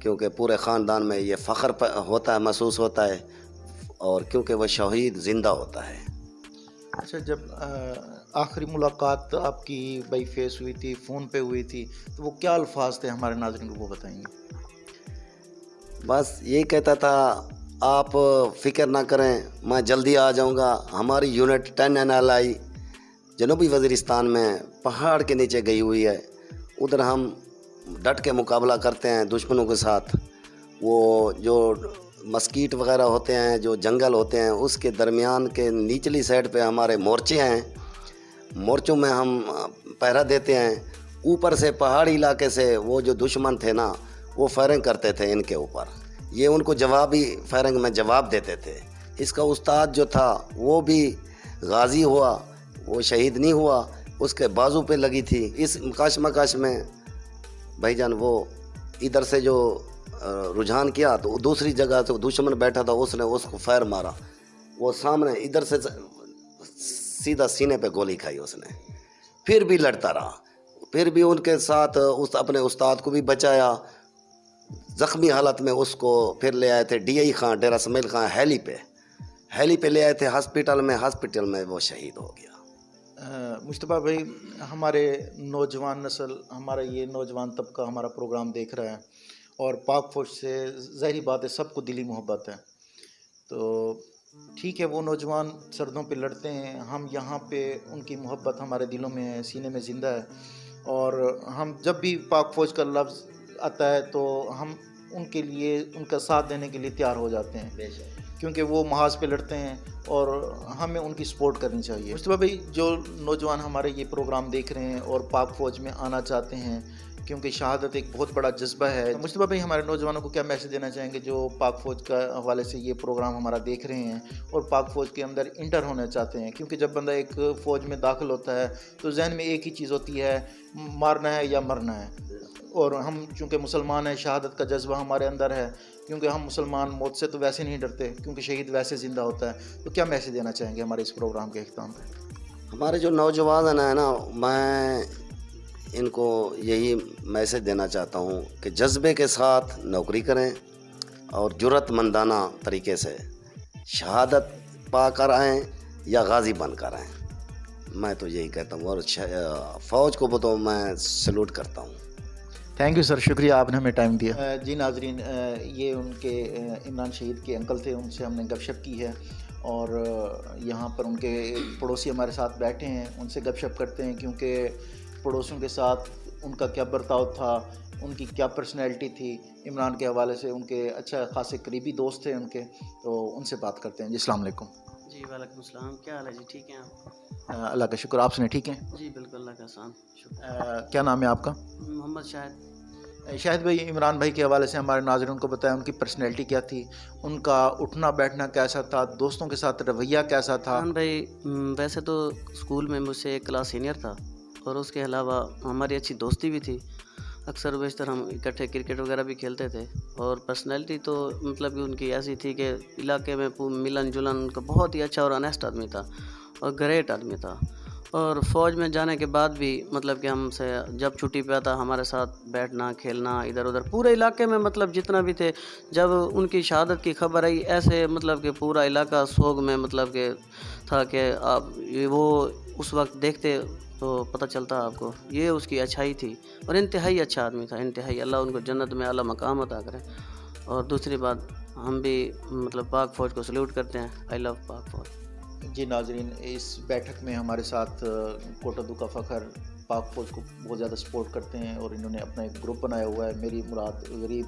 کیونکہ پورے خاندان میں یہ فخر ہوتا ہے، محسوس ہوتا ہے، اور کیونکہ وہ شہید زندہ ہوتا ہے۔ اچھا، جب آخری ملاقات آپ کی بائی فیس ہوئی تھی، فون پہ ہوئی تھی، تو وہ کیا الفاظ تھے؟ ہمارے ناظرین کو وہ بتائیں گے۔ بس یہی کہتا تھا، آپ فکر نہ کریں، میں جلدی آ جاؤں گا۔ ہماری یونٹ 10 NLI جنوبی وزیرستان میں پہاڑ کے نیچے گئی ہوئی ہے، ادھر ہم ڈٹ کے مقابلہ کرتے ہیں دشمنوں کے ساتھ۔ وہ جو مسکیٹ وغیرہ ہوتے ہیں، جو جنگل ہوتے ہیں، اس کے درمیان کے نچلی سائڈ پہ ہمارے مورچے ہیں، مورچوں میں ہم پہرا دیتے ہیں۔ اوپر سے پہاڑی علاقے سے وہ جو دشمن تھے نا، وہ فائرنگ کرتے تھے ان کے اوپر، یہ ان کو جوابی فائرنگ میں جواب دیتے تھے۔ اس کا استاد جو تھا وہ بھی غازی ہوا، وہ شہید نہیں ہوا، اس کے بازو پہ لگی تھی۔ اس مکاش میں بھائی جان وہ ادھر سے جو رجحان کیا تو دوسری جگہ سے دشمن بیٹھا تھا، اس نے اس کو فائر مارا، وہ سامنے ادھر سے سیدھا سینے پہ گولی کھائی اس نے۔ پھر بھی لڑتا رہا، پھر بھی ان کے ساتھ اپنے استاد کو بھی بچایا۔ زخمی حالت میں اس کو پھر لے آئے تھے DI خان، ڈیرہ اسماعیل خان، ہیلی پہ لے آئے تھے ہاسپٹل میں وہ شہید ہو گیا۔ مصطفیٰ بھائی، ہمارے نوجوان نسل، ہمارا یہ نوجوان طبقہ ہمارا پروگرام دیکھ رہا ہے، اور پاک فوج سے ظاہری بات ہے سب کو دلی محبت ہے، تو ٹھیک ہے وہ نوجوان سردوں پہ لڑتے ہیں، ہم یہاں پہ ان کی محبت ہمارے دلوں میں ہے، سینے میں زندہ ہے، اور ہم جب بھی پاک فوج کا لفظ آتا ہے تو ہم ان کے لیے، ان کا ساتھ دینے کے لیے تیار ہو جاتے ہیں، کیونکہ وہ محاذ پہ لڑتے ہیں اور ہمیں ان کی سپورٹ کرنی چاہیے۔ مصطفیٰ بھائی، جو نوجوان ہمارے یہ پروگرام دیکھ رہے ہیں اور پاک فوج میں آنا چاہتے ہیں، کیونکہ شہادت ایک بہت بڑا جذبہ ہے، مصطفیٰ بھائی ہمارے نوجوانوں کو کیا میسج دینا چاہیں گے جو پاک فوج کا حوالے سے یہ پروگرام ہمارا دیکھ رہے ہیں اور پاک فوج کے اندر انٹر ہونا چاہتے ہیں؟ کیونکہ جب بندہ ایک فوج میں داخل ہوتا ہے تو ذہن میں ایک ہی چیز ہوتی ہے، مارنا ہے یا مرنا ہے، اور ہم چونکہ مسلمان ہیں، شہادت کا جذبہ ہمارے اندر ہے، کیونکہ ہم مسلمان موت سے تو ویسے نہیں ڈرتے، کیونکہ شہید ویسے زندہ ہوتا ہے۔ تو کیا میسج دینا چاہیں گے ہمارے اس پروگرام کے اختتام پہ؟ ہمارے جو نوجوان ہیں نا، میں ان کو یہی میسج دینا چاہتا ہوں کہ جذبے کے ساتھ نوکری کریں اور جرأت مندانہ طریقے سے شہادت پا کر آئیں یا غازی بن کر آئیں، میں تو یہی کہتا ہوں، اور فوج کو تو میں سلوٹ کرتا ہوں۔ تھینک یو سر، شکریہ آپ نے ہمیں ٹائم دیا۔ جی ناظرین، یہ ان کے عمران شہید کے انکل تھے، ان سے ہم نے گپ شپ کی ہے، اور یہاں پر ان کے پڑوسی ہمارے ساتھ بیٹھے ہیں، ان سے گپ شپ کرتے ہیں، کیونکہ پڑوسیوں کے ساتھ ان کا کیا برتاؤ تھا، ان کی کیا پرسنالٹی تھی عمران کے حوالے سے، ان کے اچھا خاصے قریبی دوست تھے ان کے، تو ان سے بات کرتے ہیں۔ جی السلام علیکم۔ جی وعلیکم السلام، کیا حال ہے جی؟ ٹھیک ہیں آپ؟ اللہ کا شکر، آپ سنیں ٹھیک ہیں؟ جی بالکل، اللہ کا احسان، شکر۔ کیا نام ہے آپ کا؟ محمد شاہد۔ شاہد بھائی، عمران بھائی کے حوالے سے ہمارے ناظرین کو بتائیں ان کی پرسنالٹی کیا تھی، ان کا اٹھنا بیٹھنا کیسا تھا، دوستوں کے ساتھ رویہ کیسا تھا؟ عمران بھائی ویسے تو اسکول میں مجھ سے ایک کلاس سینئر تھا، اور اس کے علاوہ ہماری اچھی دوستی بھی تھی، اکثر و بیشتر ہم اکٹھے کرکٹ وغیرہ بھی کھیلتے تھے، اور پرسنالٹی تو مطلب کہ ان کی ایسی تھی کہ علاقے میں ملن جلن ان کا بہت ہی اچھا اور آنیسٹ آدمی تھا اور گریٹ آدمی تھا۔ اور فوج میں جانے کے بعد بھی مطلب کہ ہم سے جب چھٹی پہ آتا ہمارے ساتھ بیٹھنا کھیلنا ادھر ادھر پورے علاقے میں، مطلب جتنا بھی تھے، جب ان کی شہادت کی خبر آئی ایسے مطلب کہ پورا علاقہ سوگ میں مطلب کہ تھا کہ آپ وہ اس وقت دیکھتے تو پتہ چلتا آپ کو، یہ اس کی اچھائی تھی، اور انتہائی اچھا آدمی تھا، انتہائی، اللہ ان کو جنت میں اعلیٰ مقام عطا کرے۔ اور دوسری بات، ہم بھی مطلب پاک فوج کو سلیوٹ کرتے ہیں، آئی لو پاک فوج۔ جی ناظرین، اس بیٹھک میں ہمارے ساتھ کوٹدو کا فخر پاک فوج کو بہت زیادہ سپورٹ کرتے ہیں، اور انہوں نے اپنا ایک گروپ بنایا ہوا ہے، میری مراد غریب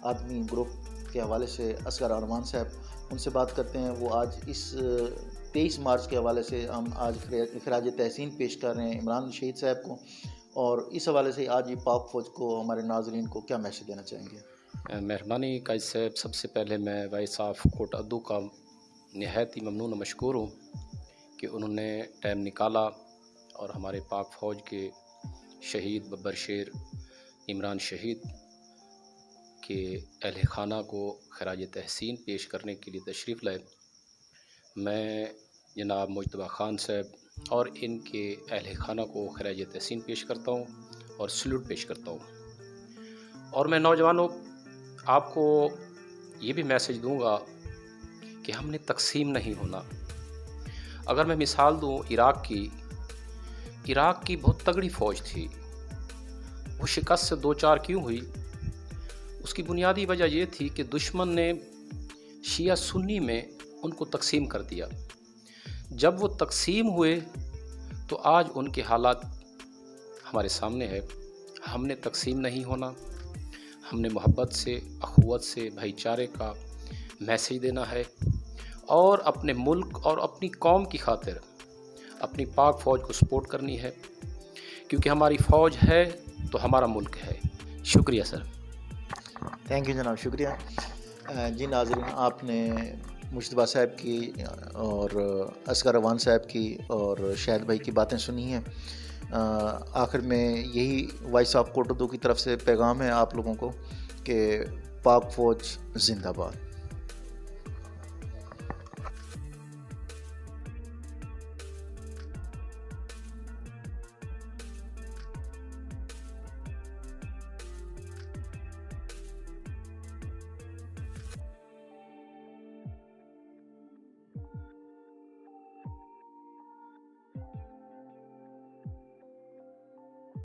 آدمی گروپ کے حوالے سے اصغر ارمان صاحب، ان سے بات کرتے ہیں۔ وہ آج اس 23 مارچ کے حوالے سے ہم آج خراج تحسین پیش کر رہے ہیں عمران شہید صاحب کو، اور اس حوالے سے آج یہ پاک فوج کو، ہمارے ناظرین کو کیا میسج دینا چاہیں گے؟ مہربانی قائد صاحب، سب سے پہلے میں وائس آف کوٹادو کا نہایت ہی ممنون و مشکور ہوں کہ انہوں نے ٹائم نکالا اور ہمارے پاک فوج کے شہید ببر شیر عمران شہید کے اہل خانہ کو خراج تحسین پیش کرنے کے لیے تشریف لائے۔ میں جناب مجتبیٰ خان صاحب اور ان کے اہل خانہ کو خراج تحسین پیش کرتا ہوں اور سلوٹ پیش کرتا ہوں، اور میں نوجوانوں آپ کو یہ بھی میسج دوں گا کہ ہم نے تقسیم نہیں ہونا. اگر میں مثال دوں عراق کی بہت تگڑی فوج تھی. وہ شکست سے دو چار کیوں ہوئی؟ اس کی بنیادی وجہ یہ تھی کہ دشمن نے شیعہ سنی میں ان کو تقسیم کر دیا. جب وہ تقسیم ہوئے تو آج ان کے حالات ہمارے سامنے ہے. ہم نے تقسیم نہیں ہونا. ہم نے محبت سے، اخوت سے، بھائی چارے کا میسیج دینا ہے، اور اپنے ملک اور اپنی قوم کی خاطر اپنی پاک فوج کو سپورٹ کرنی ہے، کیونکہ ہماری فوج ہے تو ہمارا ملک ہے. شکریہ سر. تھینک یو جناب، شکریہ. جی ناظرین، آپ نے مشتبہ صاحب کی اور اصغر روان صاحب کی اور شاہد بھائی کی باتیں سنی ہیں. آخر میں یہی وائس آف کوٹ اردو کی طرف سے پیغام ہے آپ لوگوں کو کہ پاک فوج زندہ باد.